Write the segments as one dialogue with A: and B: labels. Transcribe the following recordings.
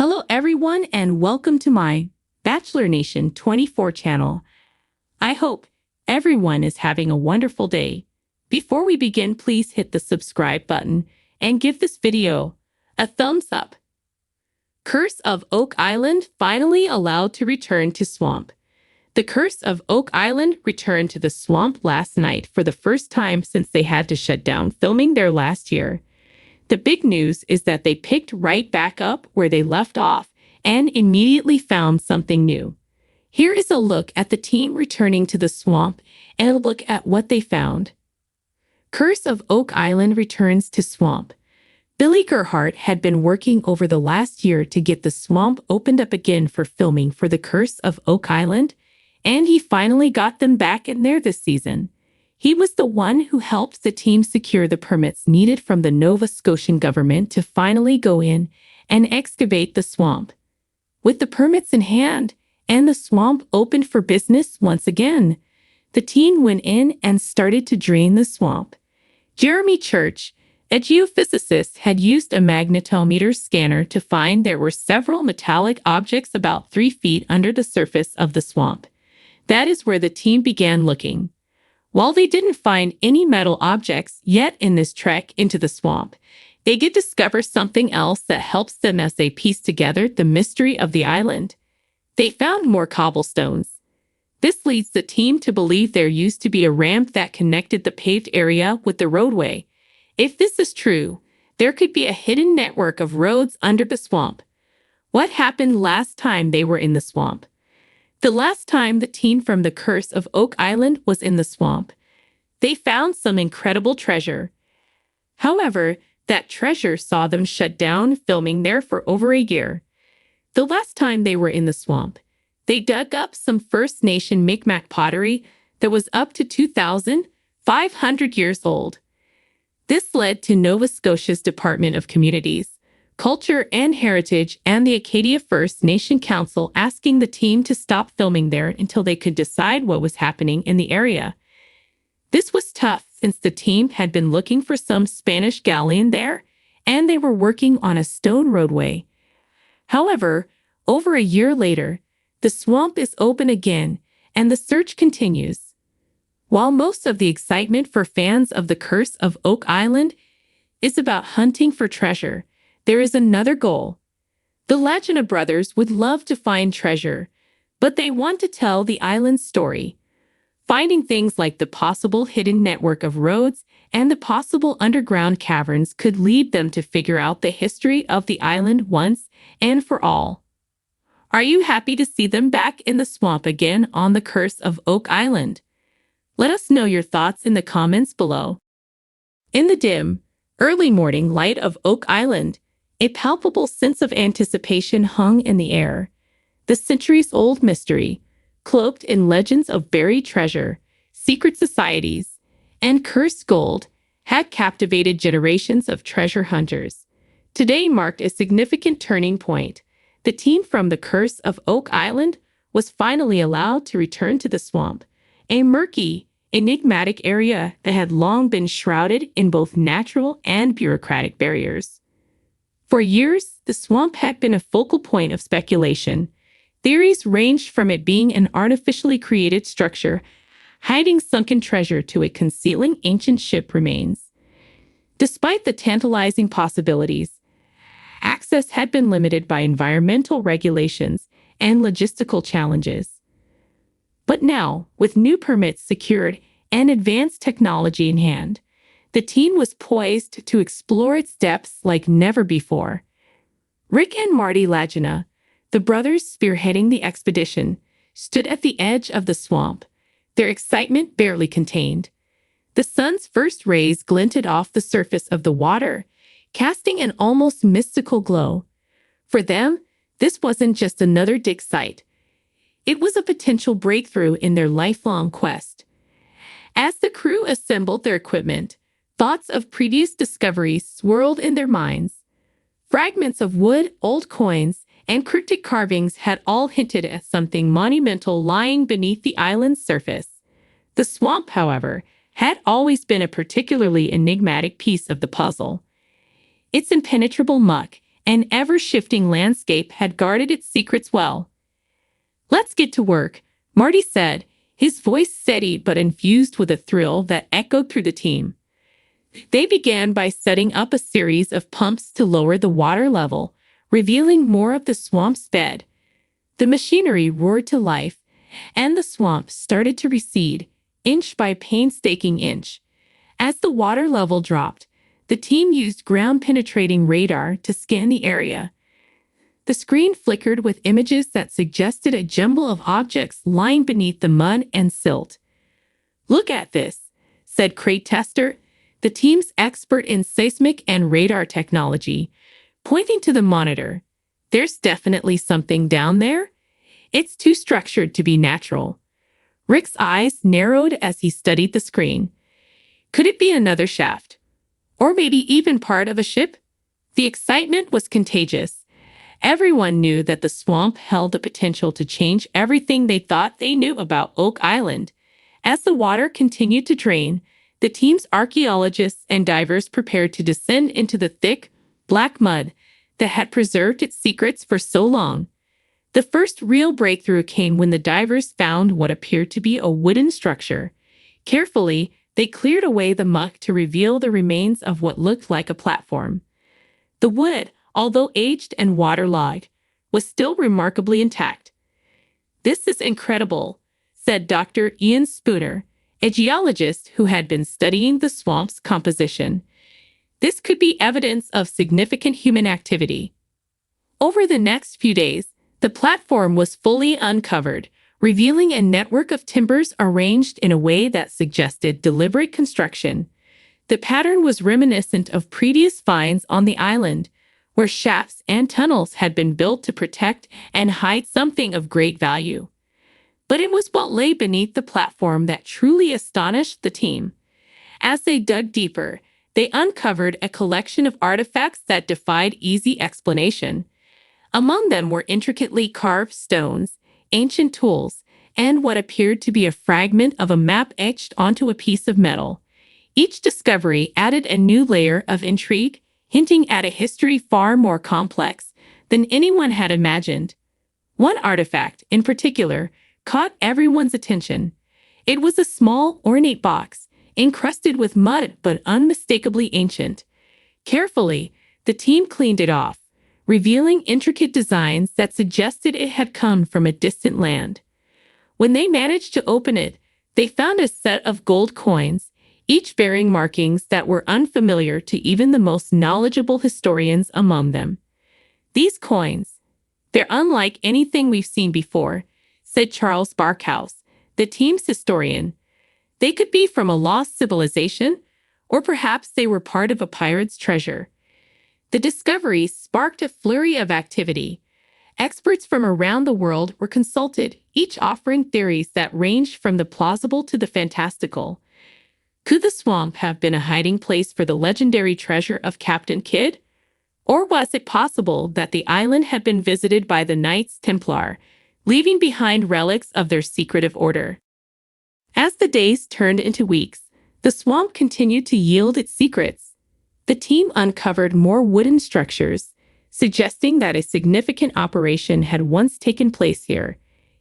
A: Hello everyone and welcome to my Bachelor Nation 24 channel. I hope everyone is having a wonderful day. Before we begin, please hit the subscribe button and give this video a thumbs up. Curse of Oak Island finally allowed to return to swamp. The Curse of Oak Island returned to the swamp last night for the first time since they had to shut down filming there last year. The big news is that they picked right back up where they left off and immediately found something new. Here is a look at the team returning to the swamp and a look at what they found. Curse of Oak Island returns to swamp. Billy Gerhardt had been working over the last year to get the swamp opened up again for filming for the Curse of Oak Island, and he finally got them back in there this season. He was the one who helped the team secure the permits needed from the Nova Scotian government to finally go in and excavate the swamp. With the permits in hand and the swamp opened for business once again, the team went in and started to drain the swamp. Jeremy Church, a geophysicist, had used a magnetometer scanner to find there were several metallic objects about 3 feet under the surface of the swamp. That is where the team began looking. While they didn't find any metal objects yet in this trek into the swamp, they did discover something else that helps them as they piece together the mystery of the island. They found more cobblestones. This leads the team to believe there used to be a ramp that connected the paved area with the roadway. If this is true, there could be a hidden network of roads under the swamp. What happened last time they were in the swamp? The last time the team from the Curse of Oak Island was in the swamp, they found some incredible treasure. However, that treasure saw them shut down filming there for over a year. The last time they were in the swamp, they dug up some First Nation Mi'kmaq pottery that was up to 2,500 years old. This led to Nova Scotia's Department of Communities, Culture and Heritage and the Acadia First Nation Council asking the team to stop filming there until they could decide what was happening in the area. This was tough since the team had been looking for some Spanish galleon there, and they were working on a stone roadway. However, over a year later, the swamp is open again, and the search continues. While most of the excitement for fans of the Curse of Oak Island is about hunting for treasure, there is another goal. The Lagina brothers would love to find treasure, but they want to tell the island's story. Finding things like the possible hidden network of roads and the possible underground caverns could lead them to figure out the history of the island once and for all. Are you happy to see them back in the swamp again on the Curse of Oak Island? Let us know your thoughts in the comments below. In the dim, early morning light of Oak Island, a palpable sense of anticipation hung in the air. The centuries-old mystery, cloaked in legends of buried treasure, secret societies, and cursed gold, had captivated generations of treasure hunters. Today marked a significant turning point. The team from the Curse of Oak Island was finally allowed to return to the swamp, a murky, enigmatic area that had long been shrouded in both natural and bureaucratic barriers. For years, the swamp had been a focal point of speculation. Theories ranged from it being an artificially created structure, hiding sunken treasure, to it concealing ancient ship remains. Despite the tantalizing possibilities, access had been limited by environmental regulations and logistical challenges. But now, with new permits secured and advanced technology in hand, the team was poised to explore its depths like never before. Rick and Marty Lagina, the brothers spearheading the expedition, stood at the edge of the swamp, their excitement barely contained. The sun's first rays glinted off the surface of the water, casting an almost mystical glow. For them, this wasn't just another dig site. It was a potential breakthrough in their lifelong quest. As the crew assembled their equipment, thoughts of previous discoveries swirled in their minds. Fragments of wood, old coins, and cryptic carvings had all hinted at something monumental lying beneath the island's surface. The swamp, however, had always been a particularly enigmatic piece of the puzzle. Its impenetrable muck an ever-shifting landscape had guarded its secrets well. "Let's get to work," Marty said, his voice steady but infused with a thrill that echoed through the team. They began by setting up a series of pumps to lower the water level, revealing more of the swamp's bed. The machinery roared to life, and the swamp started to recede, inch by painstaking inch. As the water level dropped, the team used ground-penetrating radar to scan the area. The screen flickered with images that suggested a jumble of objects lying beneath the mud and silt. "Look at this," said Craig Tester, the team's expert in seismic and radar technology, pointing to the monitor. "There's definitely something down there. It's too structured to be natural." Rick's eyes narrowed as he studied the screen. Could it be another shaft? Or maybe even part of a ship? The excitement was contagious. Everyone knew that the swamp held the potential to change everything they thought they knew about Oak Island. As the water continued to drain, the team's archaeologists and divers prepared to descend into the thick, black mud that had preserved its secrets for so long. The first real breakthrough came when the divers found what appeared to be a wooden structure. Carefully, they cleared away the muck to reveal the remains of what looked like a platform. The wood, although aged and waterlogged, was still remarkably intact. "This is incredible," said Dr. Ian Spooner, a geologist who had been studying the swamp's composition. "This could be evidence of significant human activity." Over the next few days, the platform was fully uncovered, revealing a network of timbers arranged in a way that suggested deliberate construction. The pattern was reminiscent of previous finds on the island, where shafts and tunnels had been built to protect and hide something of great value. But it was what lay beneath the platform that truly astonished the team. As they dug deeper, they uncovered a collection of artifacts that defied easy explanation. Among them were intricately carved stones, ancient tools, and what appeared to be a fragment of a map etched onto a piece of metal. Each discovery added a new layer of intrigue, hinting at a history far more complex than anyone had imagined. One artifact, in particular, caught everyone's attention. It was a small, ornate box, encrusted with mud but unmistakably ancient. Carefully, the team cleaned it off, revealing intricate designs that suggested it had come from a distant land. When they managed to open it, they found a set of gold coins, each bearing markings that were unfamiliar to even the most knowledgeable historians among them. "These coins, they're unlike anything we've seen before," said Charles Barkhouse, the team's historian. "They could be from a lost civilization, or perhaps they were part of a pirate's treasure." The discovery sparked a flurry of activity. Experts from around the world were consulted, each offering theories that ranged from the plausible to the fantastical. Could the swamp have been a hiding place for the legendary treasure of Captain Kidd? Or was it possible that the island had been visited by the Knights Templar, leaving behind relics of their secretive order? As the days turned into weeks, the swamp continued to yield its secrets. The team uncovered more wooden structures, suggesting that a significant operation had once taken place here.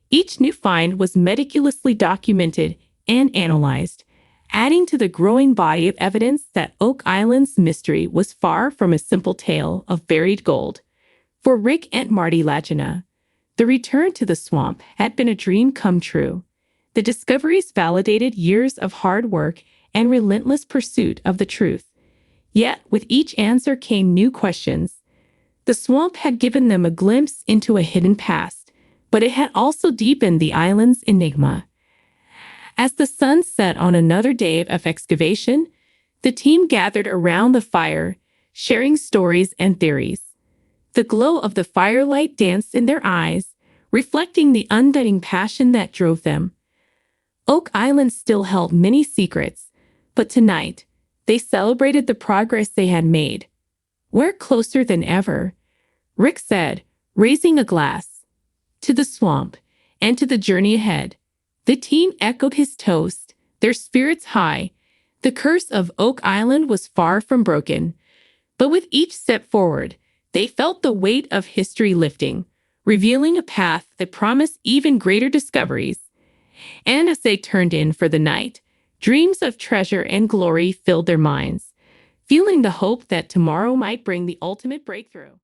A: Each new find was meticulously documented and analyzed, adding to the growing body of evidence that Oak Island's mystery was far from a simple tale of buried gold. For Rick and Marty Lagina, the return to the swamp had been a dream come true. The discoveries validated years of hard work and relentless pursuit of the truth. Yet, with each answer came new questions. The swamp had given them a glimpse into a hidden past, but it had also deepened the island's enigma. As the sun set on another day of excavation, the team gathered around the fire, sharing stories and theories. The glow of the firelight danced in their eyes, reflecting the undying passion that drove them. Oak Island still held many secrets, but tonight, they celebrated the progress they had made. "We're closer than ever," Rick said, raising a glass. "To the swamp, and to the journey ahead." The team echoed his toast, their spirits high. The curse of Oak Island was far from broken. But with each step forward, They felt the weight of history lifting, revealing a path that promised even greater discoveries. And as they turned in for the night, dreams of treasure and glory filled their minds, fueling the hope that tomorrow might bring the ultimate breakthrough.